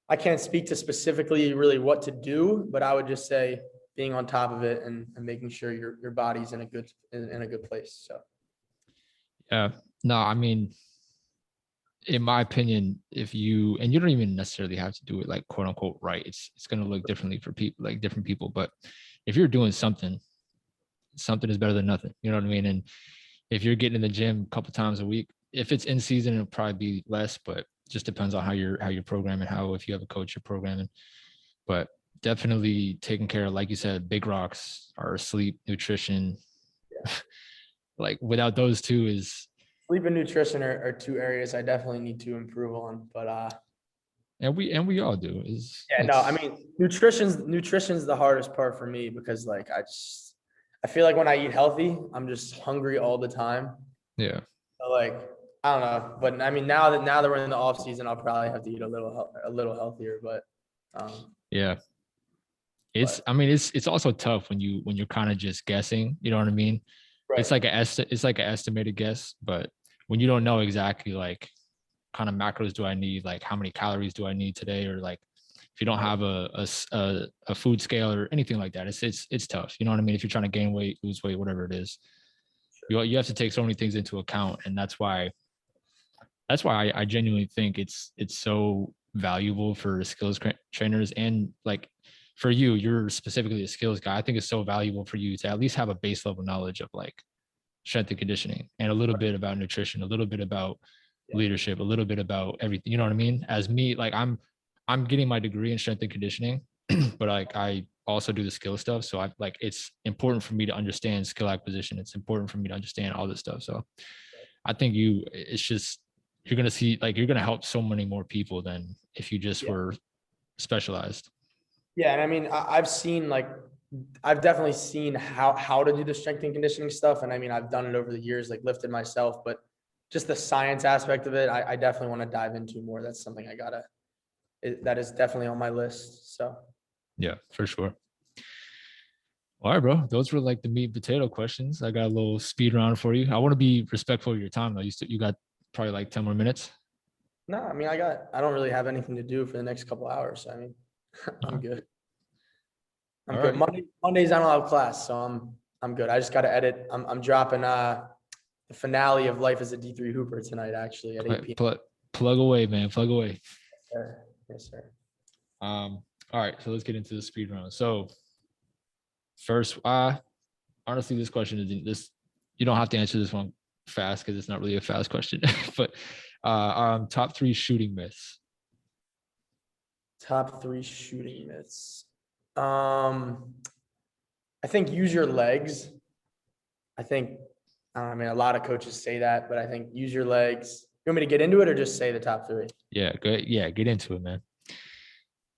Speaker 1: I can't speak to specifically really what to do, but I would just say being on top of it and making sure your body's in a good place. So
Speaker 2: yeah, no, I mean, in my opinion, if you don't even necessarily have to do it like quote unquote right, it's going to look differently for people, like different people. But if you're doing something is better than nothing. You know what I mean? And if you're getting in the gym a couple times a week, if it's in season, it'll probably be less, but just depends on how you're programming, how, if you have a coach, you're programming. but definitely taking care of, like you said, big rocks, our sleep, nutrition. Like without those two is,
Speaker 1: Sleep and nutrition are two areas I definitely need to improve on. But
Speaker 2: and we all do is
Speaker 1: yeah, no, I
Speaker 2: it's
Speaker 1: mean nutrition's the hardest part for me because like I feel like when I eat healthy, I'm just hungry all the time.
Speaker 2: yeah.
Speaker 1: So like I don't know, but I mean now that we're in the off season, I'll probably have to eat a little healthier. But
Speaker 2: Yeah. It's,
Speaker 1: but
Speaker 2: I mean, it's also tough when you're kind of just guessing, you know what I mean?
Speaker 1: right,
Speaker 2: It's like an estimated guess, but when you don't know exactly like kind of macros do I need, like how many calories do I need today, or like if you don't
Speaker 1: right,
Speaker 2: have a food scale or anything like that, it's tough. You know what I mean? If you're trying to gain weight, lose weight, whatever it is, you have to take so many things into account, and that's why I genuinely think it's so valuable for skills trainers, and like for you, you're specifically a skills guy. I think it's so valuable for you to at least have a base level knowledge of like strength and conditioning and a little bit about nutrition, a little bit about
Speaker 1: yeah,
Speaker 2: leadership, a little bit about everything. You know what I mean? As me, like I'm getting my degree in strength and conditioning, but like I also do the skill stuff. So I like it's important for me to understand skill acquisition. It's important for me to understand all this stuff. So I think it's just you're gonna see like you're gonna help so many more people than if you just
Speaker 1: yeah.
Speaker 2: were specialized.
Speaker 1: Yeah, and I mean, I've seen like I've definitely seen how to do the strength and conditioning stuff, and I mean, I've done it over the years, like lifted myself, but just the science aspect of it, I definitely want to dive into more. That's something that is definitely on my list. So
Speaker 2: Yeah, for sure. All right, bro. Those were like the meat and potato questions. I got a little speed round for you. I want to be respectful of your time though. You got probably like 10 more minutes.
Speaker 1: no, I mean, I don't really have anything to do for the next couple hours. So I mean, I'm
Speaker 2: No.
Speaker 1: good. I'm
Speaker 2: All
Speaker 1: good.
Speaker 2: right.
Speaker 1: Mondays I don't have class, so I'm good. I just got to edit. I'm dropping the finale of Life as a D3 Hooper tonight, actually at 8 p.m.
Speaker 2: Plug away, man. Plug away.
Speaker 1: Sir. Yes, sir.
Speaker 2: All right. So let's get into the speed round. So first, honestly, this question isn't this. You don't have to answer this one fast because it's not really a fast question. But top 3 shooting myths.
Speaker 1: Top 3 shooting myths. I think use your legs. I think, I mean, a lot of coaches say that, but I think use your legs. You want me to get into it or just say the top 3?
Speaker 2: Yeah, good. Yeah, get into it, man.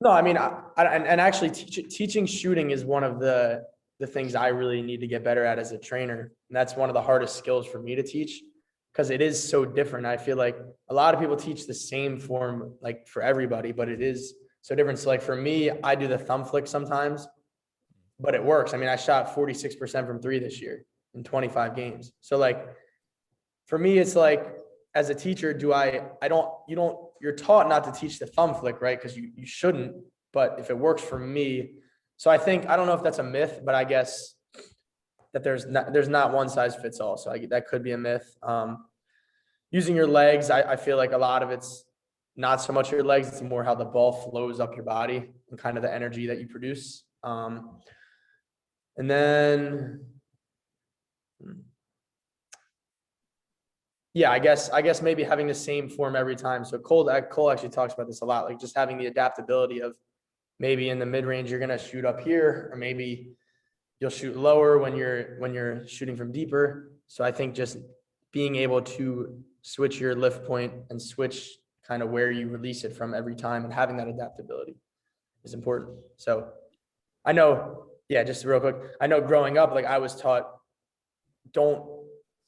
Speaker 1: No, I mean, and actually teaching shooting is one of the things I really need to get better at as a trainer. And that's one of the hardest skills for me to teach because it is so different. I feel like a lot of people teach the same form, like for everybody, but it is so different. So like for me, I do the thumb flick sometimes, but it works. I mean, I shot 46% from 3 this year in 25 games. So like for me, it's like as a teacher, you're taught not to teach the thumb flick, right? Because you shouldn't, but if it works for me. So I don't know if that's a myth, but I guess that there's not one size fits all. So that could be a myth. Using your legs, I feel like a lot of it's not so much your legs, it's more how the ball flows up your body and kind of the energy that you produce. And then, yeah, I guess maybe having the same form every time. So Cole actually talks about this a lot, like just having the adaptability of maybe in the mid range you're gonna shoot up here, or maybe you'll shoot lower when you're shooting from deeper. So I think just being able to switch your lift point and switch kind of where you release it from every time and having that adaptability is important. So I know, yeah, just real quick. I know growing up, like I was taught, don't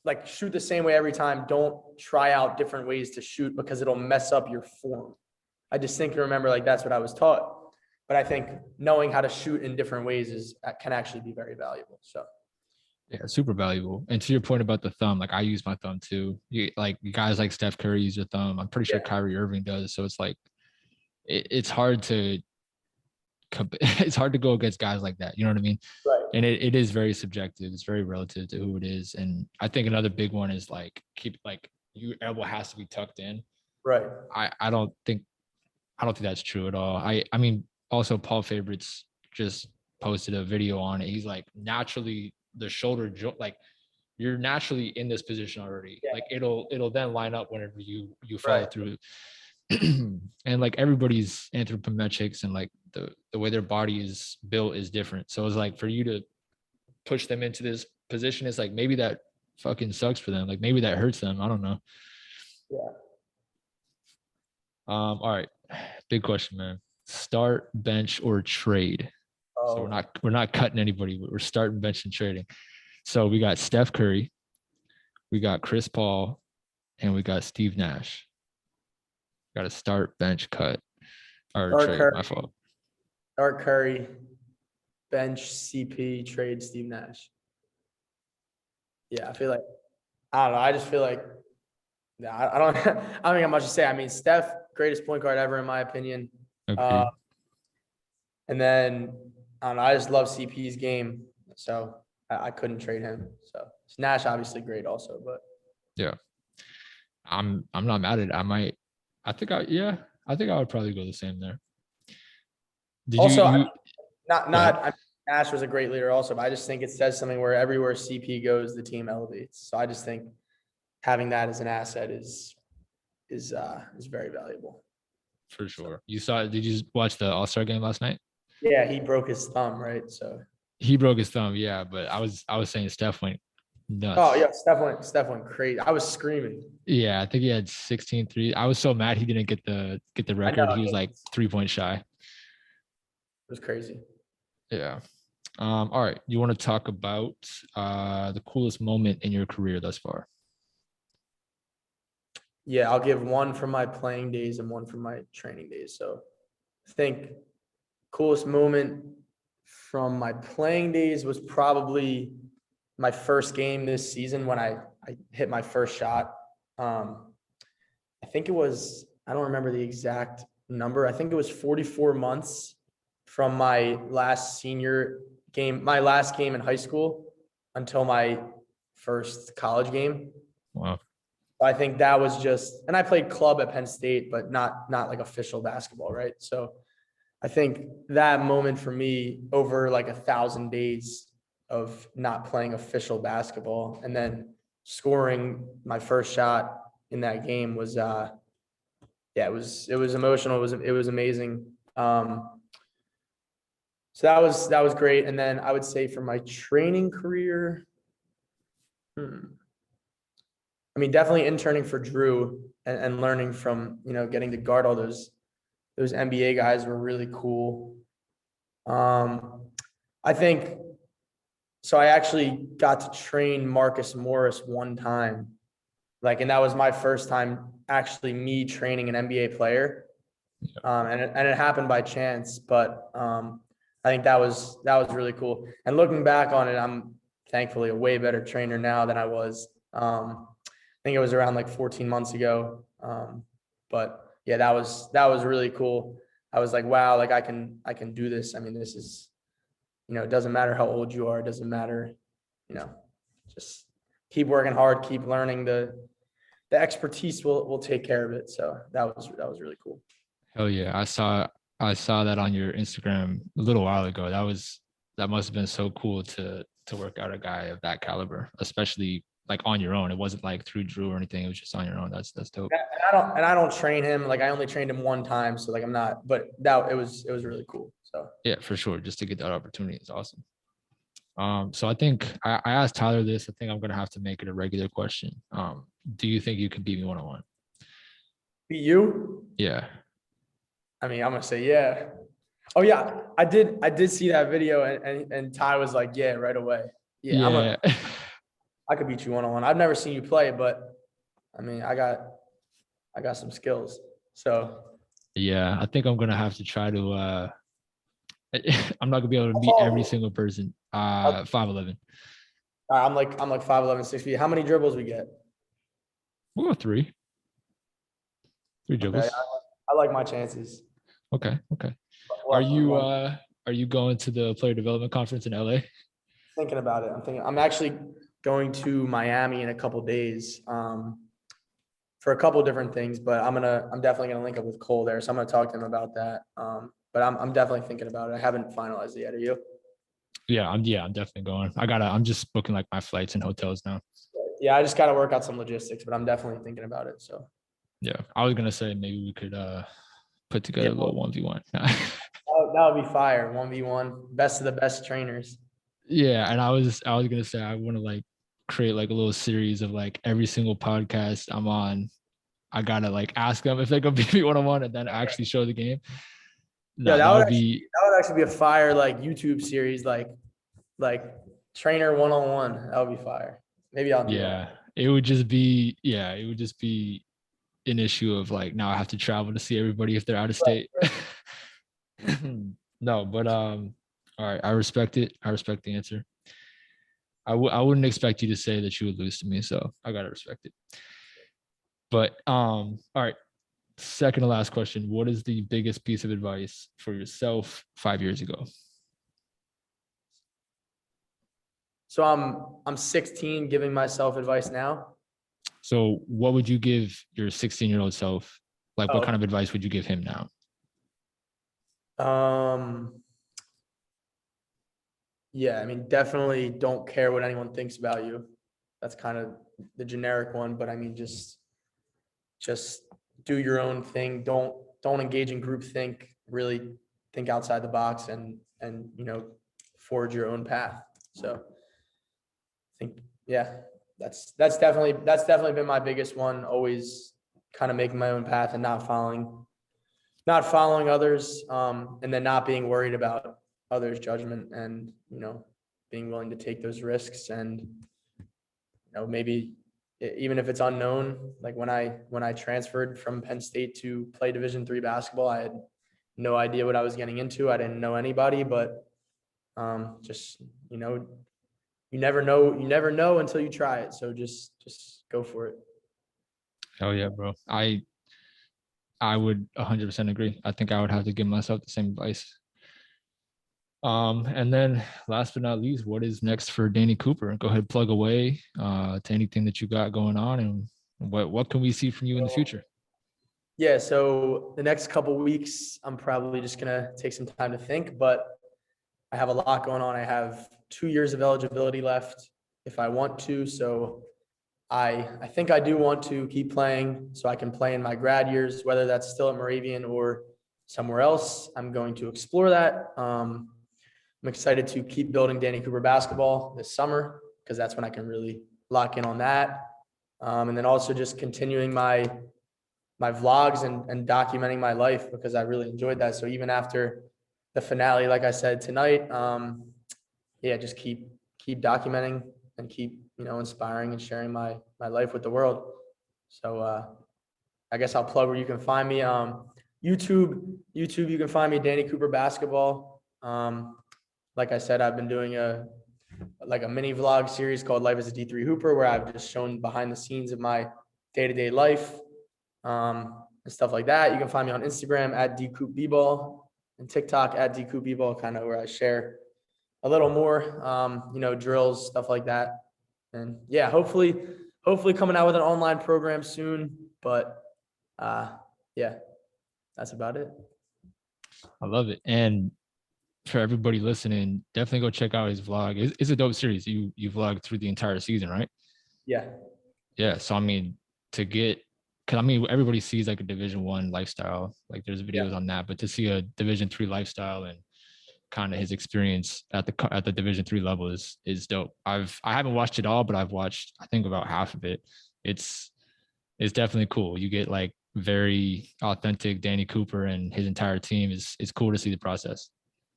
Speaker 1: like shoot the same way every time. Don't try out different ways to shoot because it'll mess up your form. I distinctly remember like that's what I was taught. But I think knowing how to shoot in different ways can actually be very valuable. So
Speaker 2: Yeah, super valuable. And to your point about the thumb, like I use my thumb too. Like guys like Steph Curry use their thumb. I'm pretty sure
Speaker 1: yeah,
Speaker 2: Kyrie Irving does. So it's like it's hard to it's hard to go against guys like that. You know what I mean?
Speaker 1: right,
Speaker 2: And it is very subjective. It's very relative to who it is. And I think another big one is like keep like your elbow has to be tucked in.
Speaker 1: right,
Speaker 2: I don't think that's true at all. I mean also Paul Favorites just posted a video on it. He's like naturally the shoulder like you're naturally in this position already.
Speaker 1: yeah,
Speaker 2: Like it'll then line up whenever you follow
Speaker 1: right,
Speaker 2: through. And like everybody's anthropometrics and like the way their body is built is different. So it's like for you to push them into this position, it's like maybe that fucking sucks for them. Like maybe that hurts them. I don't know.
Speaker 1: Yeah.
Speaker 2: All right. Big question, man. Start, bench, or trade. So
Speaker 1: Oh,
Speaker 2: we're not cutting anybody, but we're starting, bench, and trading. So we got Steph Curry, we got Chris Paul, and we got Steve Nash. Got to start, bench, cut, or
Speaker 1: Start
Speaker 2: trade.
Speaker 1: Curry,
Speaker 2: My fault.
Speaker 1: start Curry, bench CP, trade Steve Nash. Yeah, I feel like I don't know. I just feel like yeah, I don't I don't think I have much to say. I mean, Steph, greatest point guard ever in my opinion.
Speaker 2: Agreed.
Speaker 1: And then I don't know. I just love CP's game, so I couldn't trade him. So Nash obviously great also, but
Speaker 2: Yeah. I'm not mad at it. I think I would probably go the same there. Did
Speaker 1: also
Speaker 2: you
Speaker 1: not
Speaker 2: go ahead.
Speaker 1: I mean, Nash was a great leader also, but I just think it says something where everywhere CP goes, the team elevates. So I just think having that as an asset is very valuable.
Speaker 2: For sure. Did you watch the All-Star game last night?
Speaker 1: Yeah, he broke his thumb, right? So
Speaker 2: He broke his thumb, yeah, but I was saying Steph went nuts.
Speaker 1: oh yeah, Steph went crazy. I was screaming.
Speaker 2: Yeah, I think he had 16 threes. I was so mad he didn't get the record.
Speaker 1: know,
Speaker 2: He was
Speaker 1: it
Speaker 2: like 3 points shy.
Speaker 1: was crazy.
Speaker 2: Yeah. All right. You want to talk about the coolest moment in your career thus far?
Speaker 1: Yeah, I'll give one from my playing days and one from my training days. So I think coolest moment from my playing days was probably my first game this season when I hit my first shot. I think it was, I don't remember the exact number. I think it was 44 months from my last senior game, my last game in high school until my first college game.
Speaker 2: Wow.
Speaker 1: I think that was just, and I played club at Penn State, but not like official basketball, right? So I think that moment for me over like 1,000 days of not playing official basketball and then scoring my first shot in that game was, yeah, it was emotional. It was amazing. So that was great. And then I would say for my training career, I mean, definitely interning for Drew and learning from, getting to guard all those NBA guys were really cool. I think, so I actually got to train Marcus Morris one time, and that was my first time actually me training an NBA player. And it happened by chance, but I think that was really cool. And looking back on it, I'm thankfully a way better trainer now than I was. I think it was around like 14 months ago. But yeah, that was really cool. I was like, wow, like I can do this. I mean, this is, it doesn't matter how old you are. It doesn't matter, just keep working hard, keep learning. The expertise will take care of it. So that was really cool.
Speaker 2: Hell yeah. I saw that on your Instagram a little while ago. That must have been so cool to work out a guy of that caliber, especially like on your own. It wasn't like through Drew or anything. It was just on your own. That's dope.
Speaker 1: And I don't train him. Like I only trained him one time. So like I'm not, but it was really cool. So
Speaker 2: yeah, for sure. Just to get that opportunity is awesome. So I think I asked Tyler this. I think I'm gonna have to make it a regular question. Do you think you could beat me one-on-one?
Speaker 1: Beat you?
Speaker 2: Yeah.
Speaker 1: I mean, I'm gonna say yeah. Oh yeah, I did see that video and Ty was like, yeah, right away. Yeah. I could beat you one-on-one. I've never seen you play, but I mean, I got some skills. So
Speaker 2: yeah, I think I'm gonna have to try to I'm not gonna be able to beat every single person. 5'11".
Speaker 1: I'm like 5'11", 6 feet. How many dribbles we get?
Speaker 2: We'll go three. Three dribbles.
Speaker 1: Okay, I like my chances.
Speaker 2: Okay. Are you going to the player development conference in LA?
Speaker 1: Thinking about it. I'm actually going to Miami in a couple days for a couple different things, but I'm definitely gonna link up with Cole there. So I'm gonna talk to him about that. But I'm definitely thinking about it. I haven't finalized it yet. Are you?
Speaker 2: Yeah, I'm definitely going. I'm just booking like my flights and hotels now.
Speaker 1: Yeah, I just gotta work out some logistics, but I'm definitely thinking about it. So
Speaker 2: yeah, I was gonna say maybe we could put together a little 1v1.
Speaker 1: that would be fire. 1v1, best of the best trainers.
Speaker 2: Yeah, and I was gonna say I want to like create like a little series of like every single podcast I'm on. I gotta like ask them if they go beat me 1-on-1 and then actually show the game.
Speaker 1: Yeah,
Speaker 2: No, that would be
Speaker 1: that would actually be a fire like YouTube series, like trainer 1-on-1. That would be fire. Maybe I'll do that.
Speaker 2: yeah. It would just be an issue of like now I have to travel to see everybody if they're out of state. No, but all right, I respect it. I respect the answer. I wouldn't expect you to say that you would lose to me, so I gotta respect it. But all right, second to last question. What is the biggest piece of advice for yourself 5 years ago?
Speaker 1: So I'm 16, giving myself advice now.
Speaker 2: So what would you give your 16-year-old self? Like what
Speaker 1: Oh,
Speaker 2: kind of advice would you give him now?
Speaker 1: Yeah, I mean, definitely don't care what anyone thinks about you. That's kind of the generic one, but I mean, just do your own thing. Don't engage in group think. Really think outside the box and forge your own path. So I think, yeah, that's definitely been my biggest one. Always kind of making my own path and not following others, and then not being worried about others' judgment, and being willing to take those risks, and maybe even if it's unknown. Like when I transferred from Penn State to play Division III basketball, I had no idea what I was getting into. I didn't know anybody, but just you never know until you try it. So just go for it.
Speaker 2: Oh yeah, bro. I would 100% agree. I think I would have to give myself the same advice. And then last but not least, what is next for Danny Cooper? Go ahead, plug away to anything that you got going on, and what can we see from you in the future?
Speaker 1: Yeah, so the next couple weeks, I'm probably just gonna take some time to think, but I have a lot going on. I have 2 years of eligibility left if I want to. So I think I do want to keep playing so I can play in my grad years, whether that's still at Moravian or somewhere else. I'm going to explore that. I'm excited to keep building Danny Cooper basketball this summer because that's when I can really lock in on that. And then also just continuing my vlogs and documenting my life because I really enjoyed that. So even after the finale, like I said tonight, yeah, just keep documenting and keep inspiring and sharing my life with the world. So I guess I'll plug where you can find me. YouTube, you can find me Danny Cooper basketball. Like I said, I've been doing a mini vlog series called Life as a D3 Hooper, where I've just shown behind the scenes of my day-to-day life, and stuff like that. You can find me on Instagram at dcoopbball and TikTok at dcoopbball, kind of where I share a little more, drills, stuff like that. And yeah, hopefully coming out with an online program soon. But yeah, that's about it.
Speaker 2: I love it. And for everybody listening, definitely go check out his vlog. It's a dope series. You vlogged through the entire season, right?
Speaker 1: Yeah.
Speaker 2: Yeah. So I mean, because I mean everybody sees like a Division I lifestyle, like there's videos on that, but to see a Division III lifestyle and kind of his experience at the Division III level is dope. I haven't watched it all, but I've watched I think about half of it. It's definitely cool. You get like very authentic Danny Cooper and his entire team. Is cool to see the process.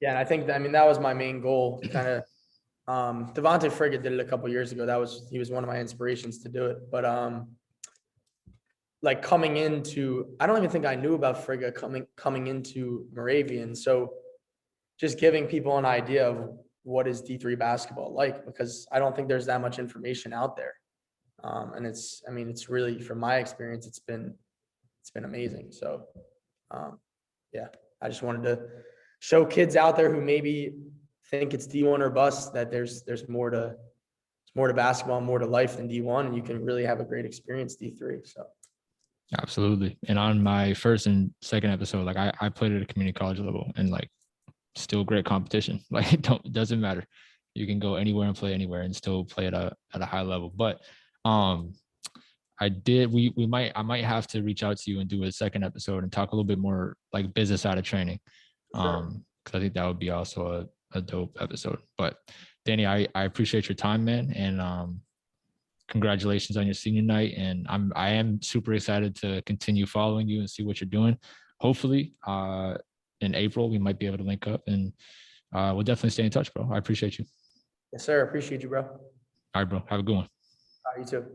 Speaker 1: Yeah, and I think that was my main goal. Kind of, Devontae Frigga did it a couple years ago. He was one of my inspirations to do it. But like coming into, I don't even think I knew about Frigga coming into Moravian. So just giving people an idea of what is D3 basketball like, because I don't think there's that much information out there. And it's really, from my experience, it's been amazing. So yeah, I just wanted to show kids out there who maybe think it's D1 or bust that there's more to basketball, more to life than D1, and you can really have a great experience D3. So
Speaker 2: absolutely. And on my first and second episode, like I played at a community college level, and like still great competition. Like it doesn't matter. You can go anywhere and play anywhere and still play at a high level. But I might have to reach out to you and do a second episode and talk a little bit more like business side of training.
Speaker 1: sure.
Speaker 2: because I think that would be also a dope episode. But Danny, I appreciate your time, man. And congratulations on your senior night. And I am super excited to continue following you and see what you're doing. Hopefully, in April, we might be able to link up, and we'll definitely stay in touch, bro. I appreciate you.
Speaker 1: Yes, sir. Appreciate you, bro.
Speaker 2: All right, bro. Have a good one.
Speaker 1: You too.